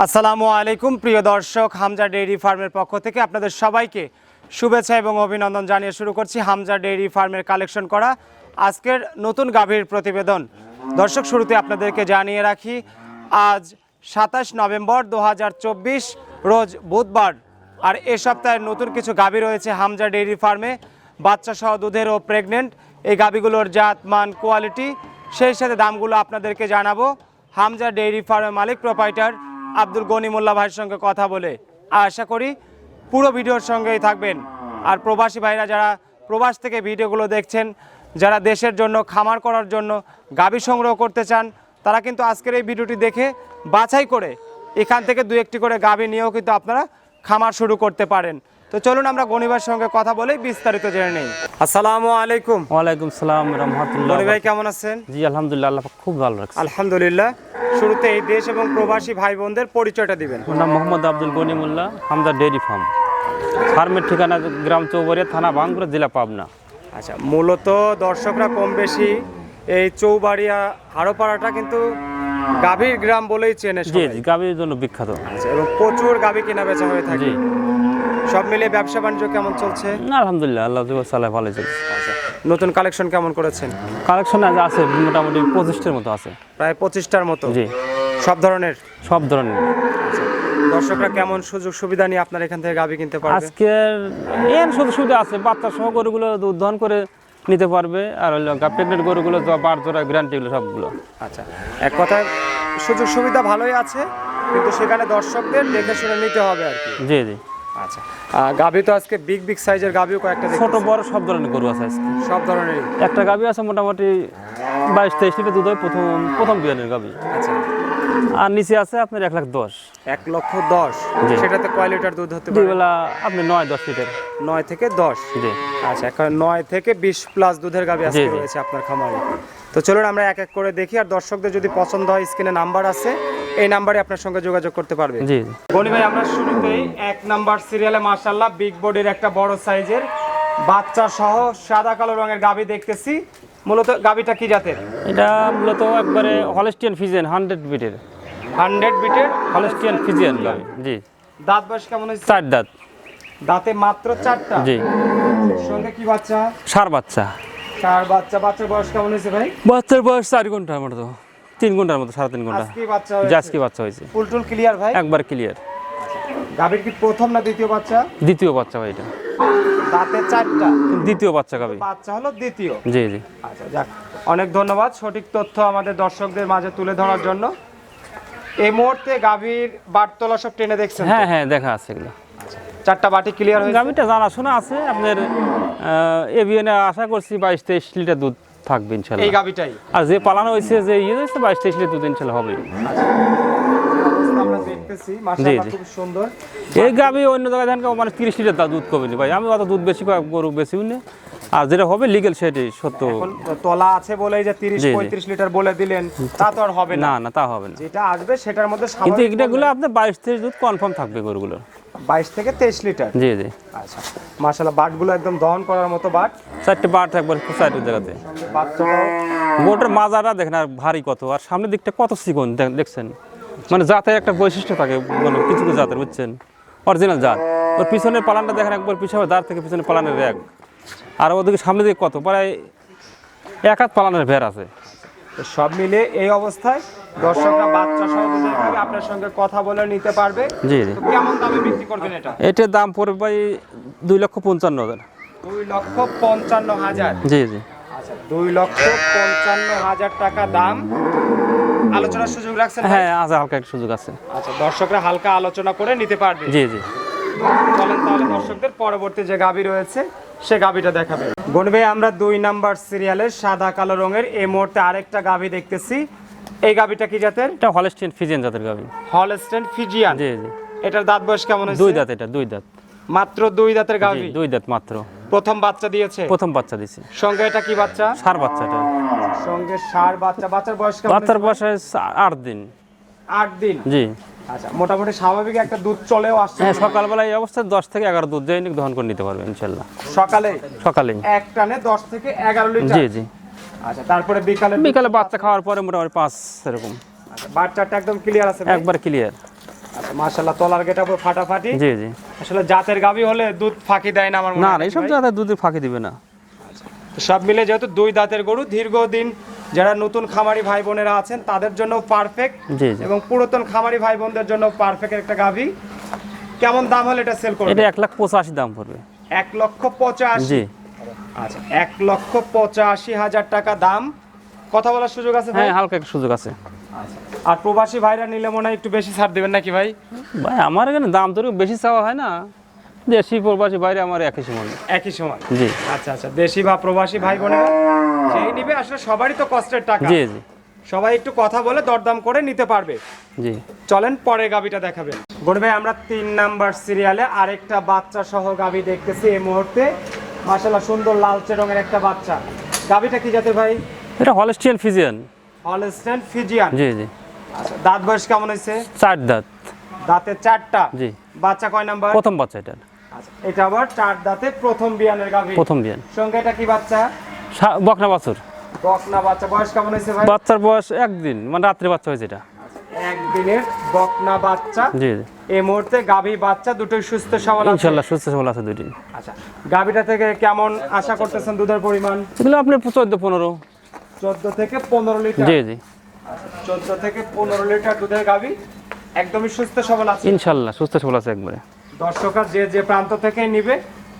আসসালামু আলাইকুম প্রিয় দর্শক, হামজা ডেইরি ফার্মের পক্ষ থেকে আপনাদের সবাইকে শুভেচ্ছা এবং অভিনন্দন জানিয়ে শুরু করছি হামজা ডেইরি ফার্মের কালেকশন করা আজকের নতুন গাভীর প্রতিবেদন। দর্শক, শুরুতে আপনাদেরকে জানিয়ে রাখি আজ 27 নভেম্বর 2024 রোজ বুধবার, আর এ সপ্তাহের নতুন কিছু গাভী রয়েছে হামজা ডেইরি ফার্মে। বাচ্চা সহ দুধের ও প্রেগনেন্ট এই গাভীগুলোর জাত মান কোয়ালিটি সেই সাথে দামগুলো আপনাদেরকে জানাবো হামজা ডেইরি ফার্মের মালিক প্রোপাইটার আব্দুল গনি মোল্লা ভাইয়ের সঙ্গে কথা বলে। আশা করি পুরো ভিডিওর সঙ্গেই থাকবেন। আর প্রবাসী ভাইরা যারা প্রবাস থেকে ভিডিওগুলো দেখছেন, যারা দেশের জন্য খামার করার জন্য গাভী সংগ্রহ করতে চান, তারা কিন্তু আজকের এই ভিডিওটি দেখে বাছাই করে এখান থেকে দু একটি করে গাভী নিয়েও কিন্তু আপনারা খামার শুরু করতে পারেন। তো চলুন আমরা গনি ভাইয়ের সঙ্গে কথা বলে বিস্তারিত জেনে নেই। আসসালামু আলাইকুম। ওয়ালাইকুম সালাম রাহমাতুল্লাহ। গনি ভাই কেমন আছেন? জি আলহামদুলিল্লাহ, আল্লাহ খুব ভালো রাখছে। আলহামদুলিল্লাহ। শুরুতে এই দেশ এবং প্রবাসী ভাই বোনদের পরিচয়টা দিবেন। আমার নাম মোহাম্মদ আব্দুল গনি মোল্লা, হামজা ডেইরি ফার্ম। ফার্মের ঠিকানা গ্রাম চৌবাড়িয়া, থানা বাঙ্গুরা, জেলা পাবনা। আচ্ছা, মূলত দর্শকরা কম বেশি এই চৌবাড়িয়া হাড়োপাড়াটা কিন্তু গাভীর গ্রাম বলেই চেনে জি সবাই। জি, গাভীর জন্য বিখ্যাত। আচ্ছা, এবং প্রচুর গাভী কেনা বেচা হয়ে থাকে। জি, সব মিলিয়ে ব্যবসা বাণিজ্য কেমন চলছে? আলহামদুলিল্লাহ, আল্লাহ সাল্লাহ ভালো চলছে। আচ্ছা, নতুন কালেকশন কেমন করেছেন? কালেকশন আজ আছে মোটামুটি 25টার মতো আছে। প্রায় 25টার মতো। জি, সব ধরনের। সব ধরনের। দর্শকরা কেমন সুযোগ সুবিধা নিয়ে আপনার এখান থেকে গাভী কিনতে পারবে? আজকের এর সুযোগ সুবিধা আছে, বাচ্চা সহ গরুগুলো দুধ দহন করে নিতে পারবে, আর হলো প্রেগনেন্ট গরুগুলো বার জোড়া গ্যারান্টিগুলো সবগুলো। আচ্ছা, এক কথায় সুযোগ সুবিধা ভালোই আছে, কিন্তু সেখানে দর্শকদের দেখে শুনে নিতে হবে আর কি। জি জি। আচ্ছা, গাভী তো আজকে বিগ বিগ সাইজের গাভীও কয়েকটা দেখছি। ছোট বড় সব ধরনের গরু আছে আজকে। সব ধরনেরই। একটা গাভী আছে মোটামুটি 22-23 লিটার দুধ হয়, প্রথম বিয়ানের গাভী। আচ্ছা, আর নিচে আছে আপনার 1,10,000। 1,10,000। জি। সেটাতে কয় লিটার দুধ হতে দুই পারে? বেলা আপনি 9-10 লিটার। 9 থেকে 10। জি আচ্ছা, এখন 9 থেকে 20 প্লাস দুধের গাভী আজকে জি। রয়েছে আপনার খামারে। তো চলুন আমরা এক এক করে দেখি, আর দর্শকদের যদি পছন্দ হয় স্ক্রিনে নাম্বার আছে, এই নাম্বারে আপনার সঙ্গে যোগাযোগ করতে পারবে। জি জি। গনি ভাই, আমরা শুরুতেই 1 নাম্বার সিরিয়ালে মাশাআল্লাহ বিগ বডির একটা বড় সাইজের বাচ্চা সহ সাদা কালো রঙের গাভী দেখতেছি। মূলত গাভীটা কি জাতের? এটা মূলত একবারে হলস্টিয়ান ফিজিয়ান 100 বিটের। 100 বিটের হলস্টিয়ান ফিজিয়ান গাভী। জি। দাঁত বয়স কেমন হয়েছে? 4 দাঁত। দাঁতে মাত্র 4টা। জি। সঙ্গে কি বাচ্চা? সার বাচ্চা। 4 বাচ্চা। বাচ্চার বয়স কেমন হয়েছে ভাই? বাচ্চার বয়স 4 ঘন্টার মতো, 3 ঘন্টার মতো, 3.5 ঘন্টা। আজকে বাচ্চা জাজকি বাচ্চা হয়েছে। ফুলটুল ক্লিয়ার ভাই? একবার ক্লিয়ার। গাভীর কি প্রথম না দ্বিতীয় বাচ্চা? দ্বিতীয় বাচ্চা ভাই এটা। দাঁতে 4টা। দ্বিতীয় বাচ্চা গাভী। বাচ্চা হলো দ্বিতীয়। জি জি। আচ্ছা, যাক, অনেক ধন্যবাদ সঠিক তথ্য আমাদের দর্শকদের মাঝে তুলে ধরার জন্য। এই মুহূর্তে গাভীর বাটতলা সব টেনে দেখছেন? হ্যাঁ হ্যাঁ, দেখা আছে এগুলো। 4টা বাটি ক্লিয়ার হয়েছে। গাভীটা জানাশোনা আছে আপনার। এভিএনে আশা করছি 22-23 লিটার দুধ থাকবে এই ইনশাল্লাহ। গাভীটাই আর যে পালানো হয়েছে, যে ইয়ে হয়েছে 22-23 লিটার দুধ ইনশাল্লাহ হবে। আমরা দেখতেছি মাশাআল্লাহ জি, জি। খুব সুন্দর। এই গাভী অন্য জায়গায় ধান মানে 30 লিটার দুধ কমে নি ভাই। আমি অত দুধ বেশি গরু বেশি না, আর যেটা হবে লিগেল সেটাই সত্য। এখন তলা আছে বলেই যে 30-35 লিটার বলে দিলেন, তা তো আর হবে না। না না, তা হবে না। যেটা আসবে সেটার মধ্যে কিন্তু স্বাভাবিক এগুলো আপনার 22-23 দুধ কনফার্ম থাকবে গরুগুলো। 22 থেকে 23 লিটার। জি জি। আচ্ছা, মাশাআল্লাহ বাটগুলো একদম দহন করার মতো বাট। 4টে বাট একবার 4 জায়গাতে। সঙ্গে বাচ্চাটাও গরুটার মাজাটা দেখেন আর ভারী কত, আর সামনের দিকটা কত চিকন দেখছেন। মানে জাতের একটা বৈশিষ্ট্য থাকে, মানে কিছু কিছু জাতের, বুঝছেন, অরিজিনাল জাত। ওর পিছনের পালানটা দেখেন একবার, পিছনে দাঁড় থেকে পিছনে পালানের র্যাক, আর ওদিকে সামনের দিকে কত প্রায় 1 হাত পালানের ভের আছে। তো সব মিলে এই অবস্থায় দর্শকরা বাচ্চা সহ দুধের গাভী আপনার সঙ্গে কথা বলে নিতে পারবে। জি জি। তো কেমন দামে বিক্রি করবেন এটা? এটার দাম পড়বে ভাই 2,55,000। 2,55,000। জি জি। আচ্ছা, 2,55,000 টাকা দাম। আলোচনার সুযোগ রাখছেন ভাই? হ্যাঁ, আছে হালকা একটা সুযোগ আছে। আচ্ছা, দর্শকরা হালকা আলোচনা করে নিতে পারবে। জি জি। চলেন তাহলে দর্শকদের পরবর্তী যে গাভী রয়েছে সে গাভীটা দেখাবে। গনি ভাই, আমরা 2 নাম্বার সিরিয়ালের সাদা কালো রঙের এই মুহূর্তে আরেকটা গাভী দেখতেছি। এই গাভীটা কি জাতের? এটা হলস্টিয়ান ফিজিয়ান জাতের গাভী। Holstein Friesian. জি জি। এটার দাঁত বয়স কেমন হয়েছে? 2 দাঁত। এটা 2 দাঁত। মাত্র 2 দাঁতের জি, গাভী। 2 দাঁত মাত্র। প্রথম বাচ্চা দিয়েছে? প্রথম বাচ্চা দিছে। সঙ্গে এটা কি বাচ্চা? সার বাচ্চা এটা। সঙ্গে ষাঁড় বাচ্চা। বাচ্চার বয়স কেমন? বাচ্চার বয়স 8 দিন। 8 দিন। জি। আচ্ছা, মোটামুটি স্বাভাবিক একটা দুধ চলেও আসছে। হ্যাঁ, সকালবেলা এই অবস্থায় 10 থেকে 11 দুধ দৈনিক দহন করে নিতে পারবে ইনশাল্লাহ। সকালে সকালে। এক টানে 10 থেকে 11 লিটার। জি জি। আচ্ছা, তারপরে বিকালে? বিকালে বাচ্চা খাওয়ার পরে মোটামুটি 5 এরকম। আচ্ছা, বাচ্চাটা একদম ক্লিয়ার আছে ভাই? একবার ক্লিয়ার। আচ্ছা মাশাআল্লাহ, তলার গেটা পুরো ফাটাফাটি। জি জি। আসলে জাতের গাভী হলে দুধ ফাঁকি দেয় না আমার মনে না হয় না, নাকি এইসব ভাই? জায়গায় দুধে ফাঁকি দিবে না। তো সব মিলে যেহেতু 2 দাঁতের গরু, দীর্ঘদিন যারা নতুন খামারি ভাই বোনেরা আছেন তাদের জন্য পারফেক্ট, জি জি। এবং পুরাতন খামারি ভাই বোনদের জন্য পারফেক্ট একটা গাভী। কেমন দাম হলে এটা সেল করবে? এটা 1,85,000 দাম পড়বে। 1,85,000। জি। আচ্ছা 1,85,000 টাকা দাম। কথা বলার সুযোগ আছে ভাই? হ্যাঁ, হালকা একটু সুযোগ আছে। আর প্রবাসী ভাইরা নিলে মনে হয় একটু বেশি ছাড় দেবেন নাকি ভাই? ভাই আমার এখানে দাম তো বেশি চাওয়া হয় না, দেশি প্রবাসী বাইরে আমার একই সমান। একই সময়। জি আচ্ছা আচ্ছা, দেশি বা প্রবাসী ভাই বোনেরা যেই নিবে, আসলে সবারই তো কষ্টের টাকা, জি জি সবাই একটু কথা বলে দরদাম করে নিতে পারবে। জি। চলেন পরের গাবিটা দেখাবেন। গনি ভাই আমরা 3 নাম্বার সিরিয়ালে আরেকটা বাচ্চা সহ গাবি দেখতেছি এই মুহূর্তে। মাশাআল্লাহ সুন্দর লালচে রঙের একটা বাচ্চা। গাবিটা কি জাতের ভাই? এটা হলস্টিয়ান ফিজিয়ান। Holstein Friesian. জি জি। আচ্ছা দাঁত বয়স কেমন হয়েছে? 4 দাঁত। দাঁতে 4টা। জি। বাচ্চা কয় নাম্বার? প্রথম বাচ্চা এটা। আচ্ছা এটা আবার 4 দাঁতে প্রথম বিয়ানের গাবি। প্রথম বিয়ান। সঙ্গে এটা কি বাচ্চা? বকনা বাছুর। বকনা বাচ্চা। বয়স কেমন হয়েছে ভাই? বাচ্চার বয়স 1 দিন, মানে রাত্রে বাচ্চা হয়েছে এটা। একদিনের বকনা বাচ্চা। জি জি। এই মুহূর্তে গাভী বাচ্চা দুটোই সুস্থ সবল আছে। ইনশাআল্লাহ সুস্থ সবল আছে দুটি। আচ্ছা গাভীটা থেকে কেমন আশা করতেছেন দুধের পরিমাণ? এগুলো আপনি 14-15। 14 থেকে 15 লিটার। জি জি। 14 থেকে 15 লিটার দুধের গাভী, একদমই সুস্থ সবল আছে। ইনশাআল্লাহ সুস্থ সবল আছে একবারে। দর্শকরা যে যে প্রান্ত থেকে নিবে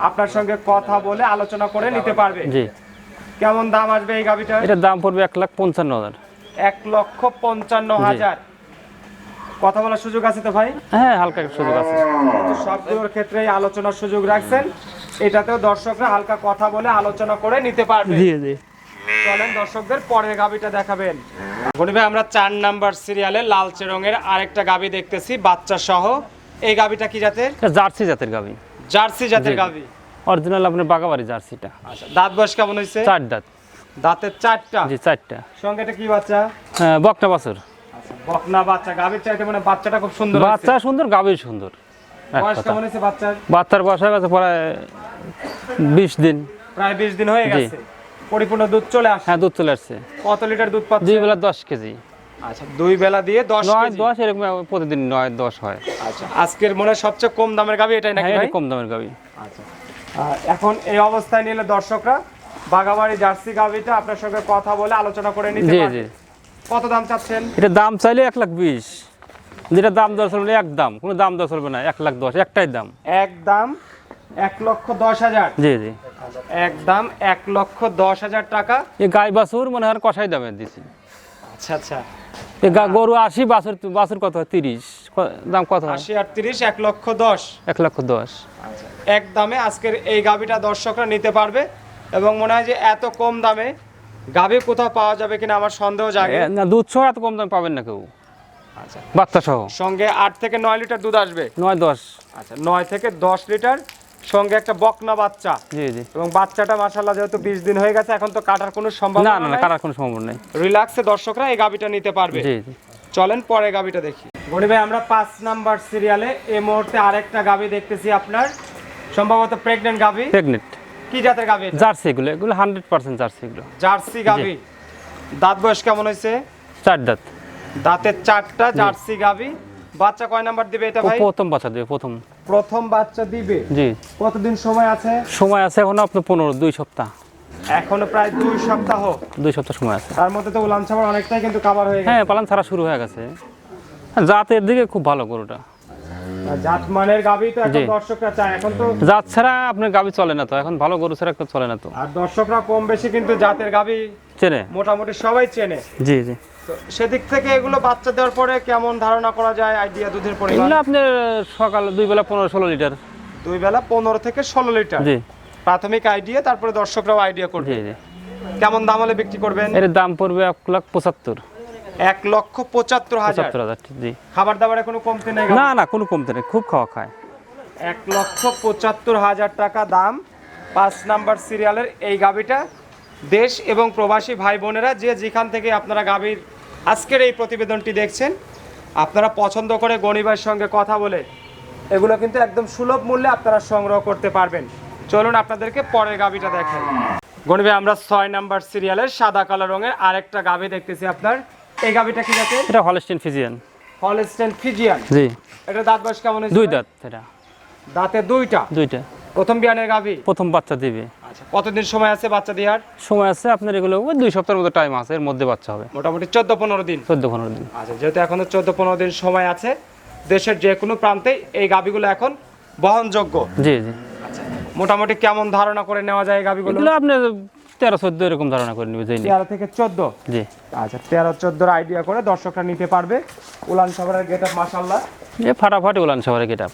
আপনার সঙ্গে কথা বলে আলোচনা করে নিতে পারবে। জি। কেমন দাম আসবে এই গাভীটার? এটার দাম পড়বে 1,55,000। 1,55,000। কথা বলার সুযোগ আছে তো ভাই? হ্যাঁ, হালকা একটু সুযোগ আছে। তো সবগুলোর ক্ষেত্রেই আলোচনার সুযোগ রাখছেন, এটাতেও দর্শকরা হালকা কথা বলে আলোচনা করে নিতে পারবে। জি জি। চলেন দর্শকদের পরের গাভীটা দেখাবেন। গনি ভাই আমরা 4 নাম্বার সিরিয়ালে লালচে রঙের আরেকটা গাভী দেখতেছি বাচ্চা সহ। এই গাভীটা কি জাতের? এটা জার্সি জাতের গাভী। জার্সি জাতের জি। গাভী। অরিজিনাল আপনার বাগাবাড়ি জার্সিটা। আচ্ছা দাঁত বয়স কেমন হয়েছে? 4 দাঁত। দাঁতের 4টা। জি 4টা। সঙ্গে এটা কি বাচ্চা? হ্যাঁ, বকনা বাছুর। আচ্ছা বকনা বাচ্চা। গাভীর চাইতে মানে বাচ্চাটা খুব সুন্দর হয়েছে। বাচ্চা সুন্দর, গাভী সুন্দর। এক বয়স কথা। কেমন হয়েছে বাচ্চার? বাচ্চার বয়স হয়ে গেছে প্রায় 20 দিন। প্রায় 20 দিন হয়ে জি। গেছে। পরিপূর্ণ দুধ চলে আসে। হ্যাঁ, দুধ চলে আসছে। কত লিটার দুধ পাচ্ছে? 2 বেলা 10 কেজি। আচ্ছা 2 বেলা দিয়ে 10 কেজি। 9-10 এরকম প্রতিদিন 9-10 হয়। আচ্ছা আজকের মনে হয় সবচেয়ে কম দামের গাভী এটাই নাকি হ্যাঁ, ভাই? এটা কম দামের গাভী। আচ্ছা এখন এই অবস্থায় নিলে দর্শকরা বাগাবাড়ি জার্সি গাভীটা আপনার সঙ্গে কথা বলে আলোচনা করে নিতে জি পারবে। জি। কত দাম চাচ্ছেন? এটা দাম চাইলে 1,20,000। যেটা দাম দর চলবে একদম, কোনো দাম দর চলবে না। 1,10,000 একটাই দাম। একদম 1,10,000। জি জি। একদম 1,10,000 টাকা। এই গাই বাছুর মনে হয় কষাই দামে দিছি। আচ্ছা আচ্ছা এই গরু 80, বাছুর বাছুর কত হয়? 30। দাম কত হয়? 80 আর 30 1,10,000। 1,10,000। আচ্ছা একদমে আজকের এই গাভীটা দর্শকরা নিতে পারবে, এবং মনে হয় যে এত কম দামে গাভী কোথাও পাওয়া যাবে কিনা আমার সন্দেহ জাগে। না, দুধ সহ এত কম দামে পাবেন না কেউ। আচ্ছা বাচ্চা সহ সঙ্গে 8 থেকে 9 লিটার দুধ আসবে। 9-10। আচ্ছা 9 থেকে 10 লিটার, সঙ্গে একটা বকনা বাচ্চা। জি জি। এবং বাচ্চাটা মাশাআল্লাহ যেহেতু 20 দিন হয়ে গেছে, এখন তো কাটার কোনো না সম্ভাবনা না না, নাই। কাটার কোনো সম্ভাবনা নেই। রিল্যাক্সে দর্শকরা এই গাভীটা নিতে পারবে। জি জি। চলেন পরে গাভীটা দেখি। গনি ভাই আমরা 5 নাম্বার সিরিয়ালে এই মুহূর্তে আরেকটা গাভী দেখতেছি আপনার, সম্ভবত প্রেগন্যান্ট গাভী। প্রেগনেন্ট। কি জাতের গাভী এটা? জার্সি এগুলো 100% জার্সি এগুলো। জার্সি গাভী। দাঁত বয়স কেমন হয়েছে? 4 দাঁত। দাঁতের 4টা জার্সি গাভী। বাচ্চা কয় নাম্বার দিবে এটা ভাই? প্রথম বাচ্চা দেবে, প্রথম। প্রথম বাচ্চা দিবে। জি। কতদিন সময় আছে? সময় আছে এখনো আপনার 2 সপ্তাহ। এখনো প্রায় 2 সপ্তাহ। 2 সপ্তাহ সময় আছে। তার মধ্যে তো উলান ছাড়া অনেকটাই কিন্তু কভার হয়ে গেছে। হ্যাঁ, পালন ছাড়া শুরু হয়ে গেছে। জাতের দিকে খুব ভালো গরুটা। জাত মানের গাভী তো এখন জি। দর্শকরা চায়। এখন তো জাত ছাড়া আপনার গাভী চলে না তো, এখন ভালো গরু ছাড়া একটা চলে না তো। আর দর্শকরা কম বেশি কিন্তু জাতের গাভী চেনে। মোটামুটি সবাই চেনে। জি জি। তো সেদিক থেকে এগুলো বাচ্চা দেওয়ার পরে কেমন ধারণা করা যায় আইডিয়া দুধের পরিমাণ? এগুলো আপনার সকাল 2 বেলা 15-16 লিটার। 2 বেলা 15 থেকে 16 লিটার। জি প্রাথমিক আইডিয়া, তারপরে দর্শকরাও আইডিয়া করবে। জি জি। কেমন দাম হলে বিক্রি করবেন? এর দাম পড়বে 1,75,000। 1,75,000। 75,000। জি। খাবার দাবারে কোনো কমতি নেই? না না, কোনো কমতে নেই, খুব খাওয়া খায়। 1,75,000 টাকা দাম 5 নাম্বার সিরিয়ালের এই গাভীটা। দেশ এবং প্রবাসী ভাই বোনেরা যে যেখান থেকে আপনারা গাভীর আজকের এই প্রতিবেদনটি দেখছেন, আপনারা পছন্দ করে গনি ভাইয়ের সঙ্গে কথা বলে এগুলো কিন্তু একদম সুলভ মূল্যে আপনারা সংগ্রহ করতে পারবেন। চলুন আপনাদেরকে পরের গাভীটা দেখাই। গনি ভাই আমরা 6 নাম্বার সিরিয়ালের সাদা কালো রঙের আরেকটা গাভী দেখতেছি আপনার। এই গাভীটা কি জাতের? এটা হলস্টিয়ান ফিজিয়ান। Holstein Friesian. জি এটা দাঁত বয়স কেমন হয়েছে? দুই দাঁত এটা, দাঁতে দুইটা। দুইটা প্রথম বিয়ানের গাভী। প্রথম বাচ্চা দিবে। আচ্ছা, কতদিন সময় আছে বাচ্চা দেওয়ার? সময় আছে আপনার এগুলো ওই 2 সপ্তাহের মতো টাইম আছে, এর মধ্যে বাচ্চা হবে মোটামুটি 14-15 দিন। 14-15 দিন। আচ্ছা, যেহেতু এখনো 14-15 দিন সময় আছে, দেশের যে কোনো প্রান্তে এই গাভীগুলো এখন বহনযোগ্য। জি জি। আচ্ছা, মোটামুটি কেমন ধারণা করে নেওয়া যায় এই গাভীগুলো? এগুলো আপনি 13-14 এরকম ধারণা করে নিবে, যাই 13 থেকে 14। জি। আচ্ছা, 13-14 আইডিয়া করে দর্শকরা নিতে পারবে। উলান সাভারের গেটআপ মাশাআল্লাহ এ ফাটাফাটি উলান সবার গেট আপ।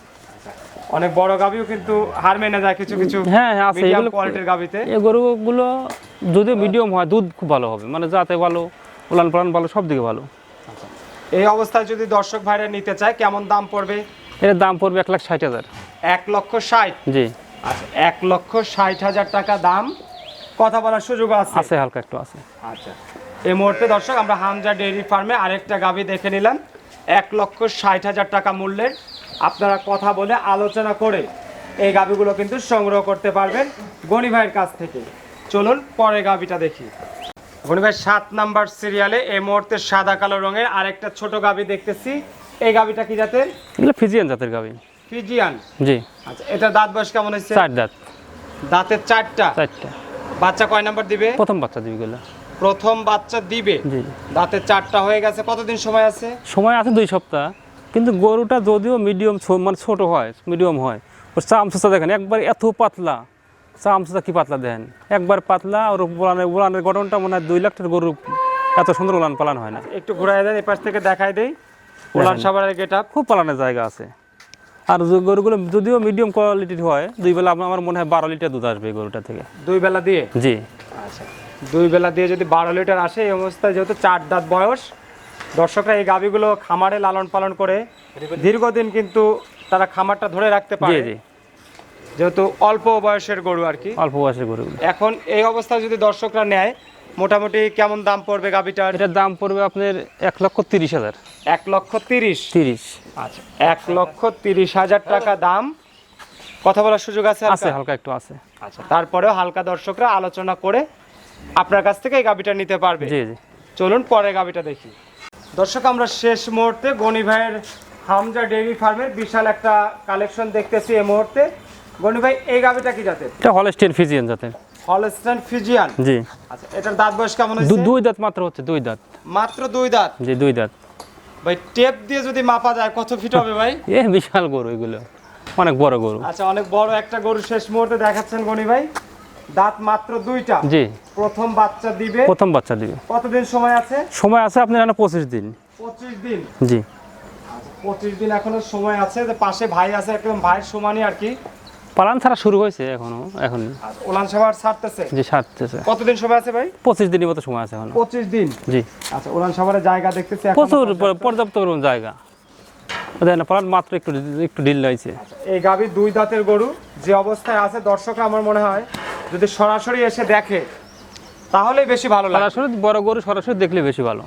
অনেক বড় গাভীও কিন্তু হার মেনে যায় কিছু কিছু। হ্যাঁ হ্যাঁ আছে মিডিয়াম এগুলো। কোয়ালিটির গাভীতে এই গরুগুলো যদিও মিডিয়াম হয়, দুধ খুব ভালো হবে, মানে যাতে ভালো, উলান পালান ভালো, সব দিকে ভালো। এই অবস্থায় যদি দর্শক ভাইরা নিতে চায় কেমন দাম পড়বে? এর দাম পড়বে 1,60,000। 1,60,000। জি আচ্ছা, 1,60,000 টাকা দাম। কথা বলার সুযোগ আছে? আছে, হালকা একটু আছে। আচ্ছা, এই মুহূর্তে দর্শক আমরা হামজা ডেইরি ফার্মে আরেকটা গাভী দেখে নিলাম 1,60,000 টাকা মূল্যের। আপনারা কথা বলে আলোচনা করে এই গাভীগুলো কিন্তু সংগ্রহ করতে পারবেন গনি ভাইয়ের কাছ থেকে। চলুন পরে গাভীটা দেখি। গনি ভাই 7 নাম্বার সিরিয়ালে এই মুহূর্তে সাদা কালো রঙের আরেকটা ছোট গাভী দেখতেছি। এই গাভীটা কি জাতের? এগুলো ফিজিয়ান জাতের গাভী। ফ্রিজিয়ান। জি। আচ্ছা, এটা দাঁত বয়স কেমন হয়েছে? 4 দাঁত। দাঁতের 4টা। 4টা। বাচ্চা কয় নাম্বার দিবে? প্রথম বাচ্চা দিবে এগুলো। প্রথম বাচ্চা দিবে। জি। দাঁতের 4টা হয়ে গেছে, কতদিন সময় আছে? সময় আছে 2 সপ্তাহ, কিন্তু গরুটা যদিও মিডিয়াম মানে ছোট হয়, মিডিয়াম হয়, ওর চামচা দেখেন একবার এত পাতলা, চামচা কি পাতলা দেখেন, একবার পাতলা। আর উলানের গঠনটা মনে হয় 2 লাখ টাকার গরু এত সুন্দর উলান পালান হয় না। একটু ঘুরাই দেন, এপাশ থেকে দেখাই দেই উলান সাভারের গেটআপ। খুব পালানের জায়গা আছে। আর গরুগুলো যদিও মিডিয়াম কোয়ালিটির হয়, 2 বেলা আমার মনে হয় 12 লিটার দুধ আসবে এই গরুটা থেকে। 2 বেলা দিয়ে? জি। আচ্ছা, 2 বেলা দিয়ে যদি 12 লিটার আসে, এই অবস্থায় যেহেতু 4 দাঁত বয়স, দর্শকরা এই গাভীগুলো খামারে লালন পালন করে দীর্ঘদিন কিন্তু তারা খামারটা ধরে রাখতে জি পারে, জি। যেহেতু অল্প বয়সের গরু আর কি। অল্প বয়সের গরুগুলো। এখন এই অবস্থায় যদি দর্শকরা নেয়, মোটামুটি কেমন দাম পড়বে গাভীটার? এটার দাম পড়বে আপনার 1,30,000। 1,30,000। 30। আচ্ছা, 1,30,000 টাকা দাম। কথা বলার সুযোগ আছে? আছে, হালকা একটু আছে। আচ্ছা, তারপরেও হালকা দর্শকরা আলোচনা করে আপনার কাছ থেকে এই গাভীটা নিতে পারবে। জি জি। চলুন পরে গাভীটা দেখি। দর্শক, আমরা শেষ মুহূর্তে গনি ভাইয়ের হামজা ডেইরি ফার্মের বিশাল একটা কালেকশন দেখতেছি এই মুহূর্তে। গনি ভাই, এই গাভীটা কি জাতের? এটা হলস্টেইন ফ্রিজিয়ান জাতের। Holstein Friesian. জি। আচ্ছা, এটার দাঁত বয়স কেমন হয়েছে? 2 দাঁত মাত্র হচ্ছে, 2 দাঁত। মাত্র 2 দাঁত? জি 2 দাঁত। ভাই, টেপ দিয়ে যদি মাপা যায় কত ফিট হবে ভাই? এ বিশাল গরু এগুলো, অনেক বড় গরু। আচ্ছা, অনেক বড় একটা গরু শেষ মুহূর্তে দেখাচ্ছেন গনি ভাই। দাঁত মাত্র 2টা। জি। প্রথম বাচ্চা দিবে। প্রথম বাচ্চা দিবে। কতদিন সময় আছে? সময় আছে আপনার এখানে 25 দিন। 25 দিন। জি। 25 দিন এখনো সময় আছে। যে পাশে ভাই আছে, একদম ভাইয়ের সমানই আর কি। পালান ছাড়া শুরু হয়েছে এখনো, এখন। উলান সাভার ছাড়তেছে? জি, ছাড়তেছে। কতদিন সময় আছে ভাই? 25 দিনের মতো সময় আছে এখন। 25 দিন। জি। আচ্ছা, উলান সাভারের জায়গা দেখতেছি এখন প্রচুর পর্যাপ্ত পরিমাণ জায়গা। দেখেন পালান মাত্র একটু একটু ঢিল রয়েছে। এই গাভী 2 দাঁতের গরু যে অবস্থায় আছে, দর্শকরা আমার মনে হয় যদি সরাসরি এসে দেখে তাহলে বেশি ভালো লাগে। সরাসরি বড় গরু সরাসরি দেখলে বেশি ভালো।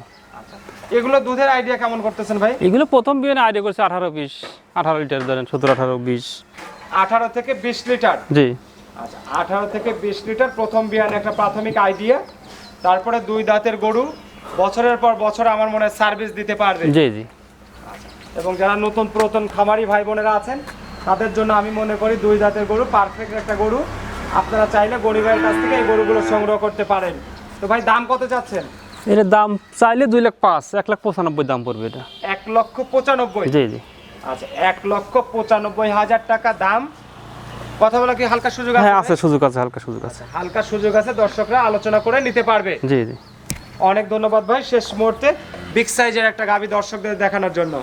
এগুলো দুধের আইডিয়া কেমন করতেছেন ভাই? এগুলো প্রথম বিয়ানে আইডিয়া করছে 18-20, 18 লিটার ধরেন, 17-18-20। 18 থেকে 20 লিটার। জি। আচ্ছা, 18 থেকে 20 লিটার প্রথম বিয়ানে একটা প্রাথমিক আইডিয়া। তারপরে 2 দাঁতের গরু বছরের পর বছর আমার মনে হয় সার্ভিস দিতে পারবে। জি জি। এবং যারা নতুন পুরাতন খামারি ভাই বোনেরা আছেন, তাদের জন্য আমি মনে করি 2 দাঁতের গরু পারফেক্ট একটা গরু। আপনারা চাইলে গনি ভাইয়ের কাছ থেকে এই গরুগুলো সংগ্রহ করতে পারেন। তো ভাই, দাম কত চাচ্ছেন? এর দাম চাইলে 2,05,000, 1,95,000 দাম পড়বে এটা। 1,95,000? জি জি। আচ্ছা, 1,95,000 টাকা দাম। কথা বলা কি হালকা সুযোগ আছে? হ্যাঁ আছে, সুযোগ আছে, হালকা সুযোগ আছে। হালকা সুযোগ আছে, দর্শকরা আলোচনা করে নিতে পারবে। জি জি। অনেক ধন্যবাদ ভাই শেষ মুহূর্তে বিগ সাইজের একটা গাভী দর্শকদের দেখানোর জন্য।